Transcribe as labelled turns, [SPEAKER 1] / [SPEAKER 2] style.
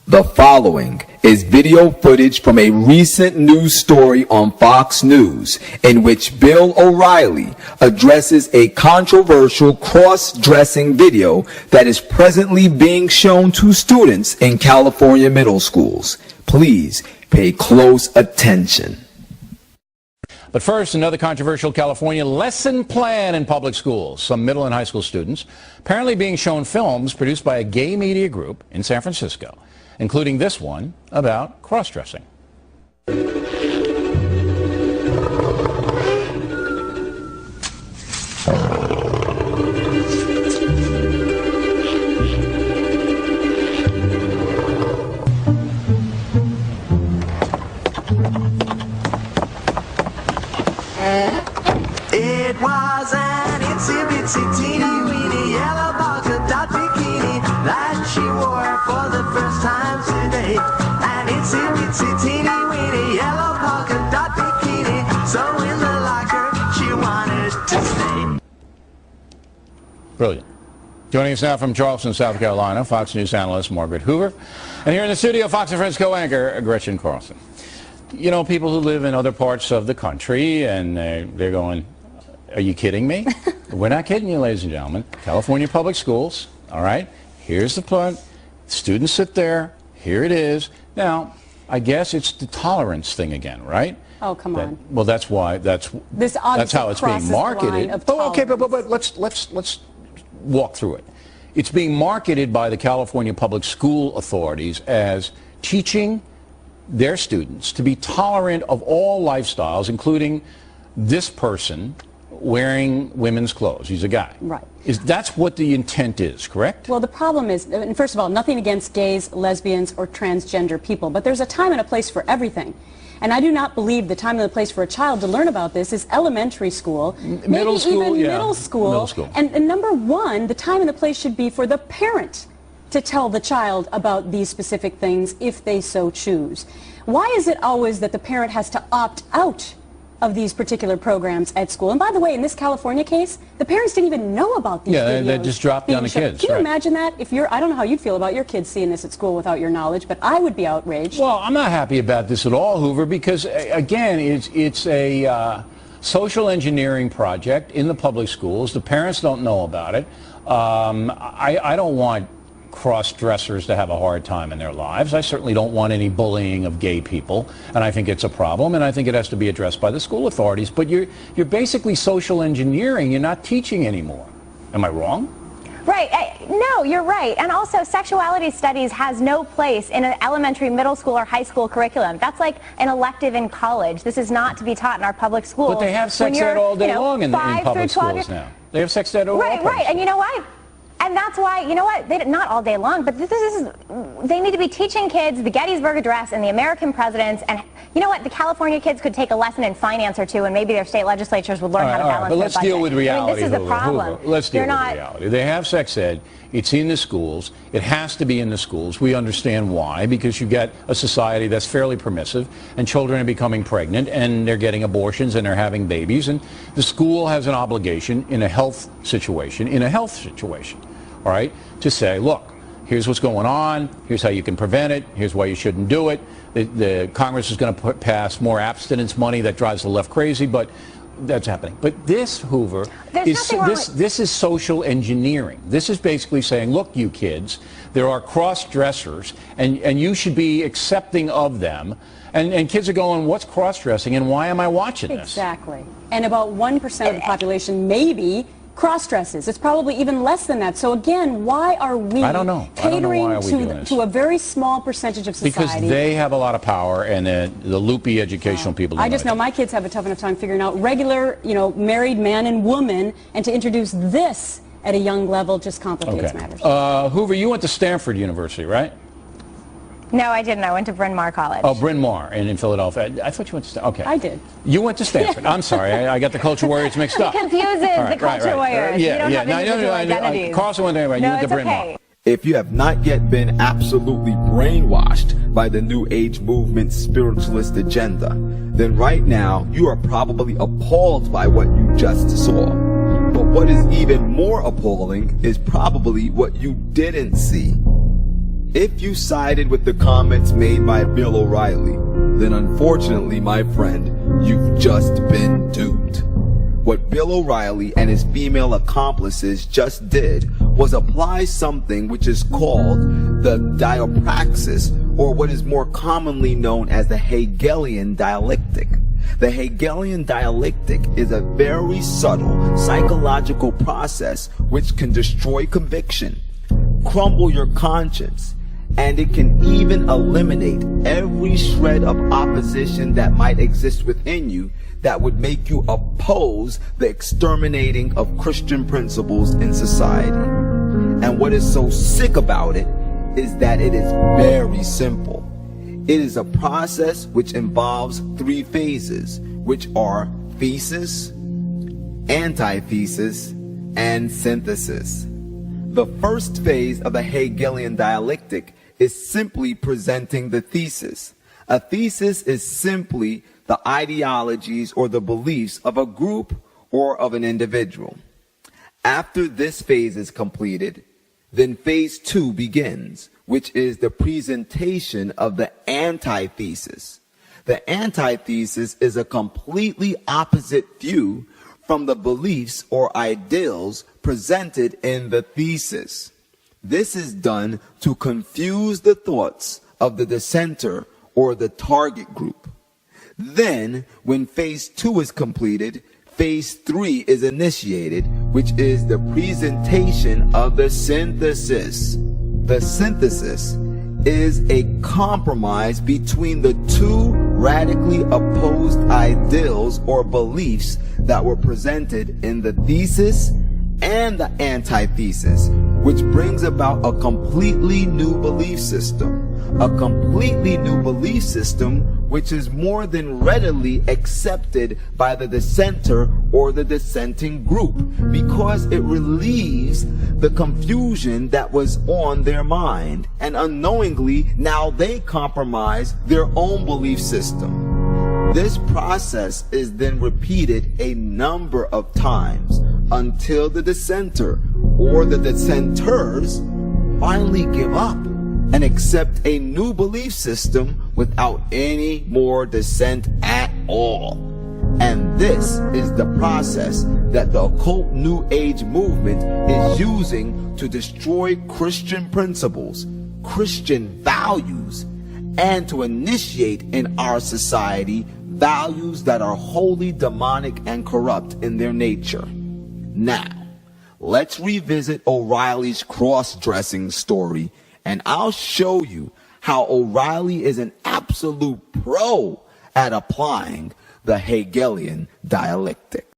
[SPEAKER 1] The following is video footage from a recent news story on Fox News in which Bill O'Reilly addresses a controversial cross-dressing video that is presently being shown to students in California middle schools. Please pay close attention.
[SPEAKER 2] But first, another controversial California lesson plan in public schools. Some middle and high school students apparently being shown films produced by a gay media group in San Francisco, including this one about cross-dressing.
[SPEAKER 3] It was an itsy-bitsy teeny-weeny yellow polka dot bikini that she wore for the first time today. An itsy-bitsy teeny-weeny yellow polka dot bikini, so in the locker she wanted to stay.
[SPEAKER 2] Brilliant. Joining us now from Charleston, South Carolina, Fox News analyst Margaret Hoover. And here in the studio, Fox and Friends co-anchor Gretchen Carlson. You know, people who live in other parts of the country, and they're going, are you kidding me? We're not kidding you, ladies and gentlemen. California public schools, all right? Here's the plan. Students sit there. Here it is. Now, I guess it's the tolerance thing again, right?
[SPEAKER 4] Oh, come on.
[SPEAKER 2] Well, that's why. That's how it's being marketed. Okay, but let's walk through it. It's being marketed by the California public school authorities as teaching their students to be tolerant of all lifestyles, including this person wearing women's clothes. He's a guy.
[SPEAKER 4] Right.
[SPEAKER 2] That's what the intent is, correct?
[SPEAKER 4] Well, the problem is, and first of all, nothing against gays, lesbians, or transgender people, but there's a time and a place for everything. And I do not believe the time and the place for a child to learn about this is elementary school,
[SPEAKER 2] middle school,
[SPEAKER 4] even
[SPEAKER 2] yeah.
[SPEAKER 4] middle school.
[SPEAKER 2] Middle school.
[SPEAKER 4] And number one, the time and the place should be for the parent to tell the child about these specific things if they so choose. Why is it always that the parent has to opt out of these particular programs at school? And by the way, in this California case, the parents didn't even know about these videos.
[SPEAKER 2] Yeah, they just dropped down the kids.
[SPEAKER 4] Can you imagine that? If you're, I don't know how you'd feel about your kids seeing this at school without your knowledge, but I would be outraged.
[SPEAKER 2] Well, I'm not happy about this at all, Hoover, because again, it's a social engineering project in the public schools. The parents don't know about it. I don't want cross-dressers to have a hard time in their lives. I certainly don't want any bullying of gay people, and I think it's a problem, and I think it has to be addressed by the school authorities. But you're basically social engineering. You're not teaching anymore. Am I wrong?
[SPEAKER 5] Right. No, you're right. And also, sexuality studies has no place in an elementary, middle school, or high school curriculum. That's like an elective in college. This is not to be taught in our public schools.
[SPEAKER 2] But they have sex ed all day long in public schools now. They have sex ed all day long.
[SPEAKER 5] Right. And you know what? And that's why, you know what, not all day long, but they need to be teaching kids the Gettysburg Address and the American presidents, and you know what, the California kids could take a lesson in finance or two, and maybe their state legislatures would learn how to balance their budget.
[SPEAKER 2] But let's deal with reality.
[SPEAKER 5] I mean, this is the problem.
[SPEAKER 2] Let's deal with reality. They have sex ed. It's in the schools. It has to be in the schools. We understand why, because you get a society that's fairly permissive, and children are becoming pregnant, and they're getting abortions, and they're having babies, and the school has an obligation in a health situation, all right, to say, look, here's what's going on, here's how you can prevent it, here's why you shouldn't do it. The Congress is going to pass more abstinence money that drives the left crazy, but that's happening. But this, Hoover, this is social engineering. This is basically saying, look, you kids, there are cross-dressers, and you should be accepting of them. And kids are going, what's cross-dressing, and why am I watching this?
[SPEAKER 4] Exactly. And about 1% of the population maybe cross-dresses. It's probably even less than that. So again, why are we catering to a very small percentage of society?
[SPEAKER 2] Because they have a lot of power, and the loopy educational people don't.
[SPEAKER 4] I just know my kids have a tough enough time figuring out regular, married man and woman, and to introduce this at a young level just complicates matters.
[SPEAKER 2] Hoover, you went to Stanford University, right?
[SPEAKER 5] No, I didn't. I went to Bryn Mawr College.
[SPEAKER 2] Oh, Bryn Mawr in Philadelphia. I thought you went to Stanford. Okay.
[SPEAKER 4] I did.
[SPEAKER 2] You went to Stanford. I'm sorry. I got the culture warriors mixed up.
[SPEAKER 5] It confuses the culture warriors.
[SPEAKER 2] Yeah,
[SPEAKER 5] you don't have individual identities.
[SPEAKER 2] Carlson went there, right? You went to Bryn Mawr.
[SPEAKER 1] If you have not yet been absolutely brainwashed by the New Age movement's spiritualist agenda, then right now you are probably appalled by what you just saw. But what is even more appalling is probably what you didn't see. If you sided with the comments made by Bill O'Reilly, then unfortunately, my friend, you've just been duped. What Bill O'Reilly and his female accomplices just did was apply something which is called the diapraxis, or what is more commonly known as the Hegelian dialectic. The Hegelian dialectic is a very subtle psychological process which can destroy conviction, crumble your conscience, and it can even eliminate every shred of opposition that might exist within you that would make you oppose the exterminating of Christian principles in society. And what is so sick about it is that it is very simple. It is a process which involves 3 phases, which are thesis, antithesis, and synthesis. The first phase of the Hegelian dialectic is simply presenting the thesis. A thesis is simply the ideologies or the beliefs of a group or of an individual. After this phase is completed, then phase 2 begins, which is the presentation of the antithesis. The antithesis is a completely opposite view from the beliefs or ideals presented in the thesis. This is done to confuse the thoughts of the dissenter or the target group. Then, when phase 2 is completed, phase 3 is initiated, which is the presentation of the synthesis. The synthesis is a compromise between the 2 radically opposed ideals or beliefs that were presented in the thesis and the antithesis, which brings about a completely new belief system. A completely new belief system which is more than readily accepted by the dissenter or the dissenting group, because it relieves the confusion that was on their mind, and unknowingly now they compromise their own belief system. This process is then repeated a number of times until the dissenter or the dissenters finally give up and accept a new belief system without any more dissent at all. And this is the process that the occult New Age movement is using to destroy Christian principles, Christian values, and to initiate in our society values that are wholly demonic and corrupt in their nature. Now, let's revisit O'Reilly's cross-dressing story, and I'll show you how O'Reilly is an absolute pro at applying the Hegelian dialectic.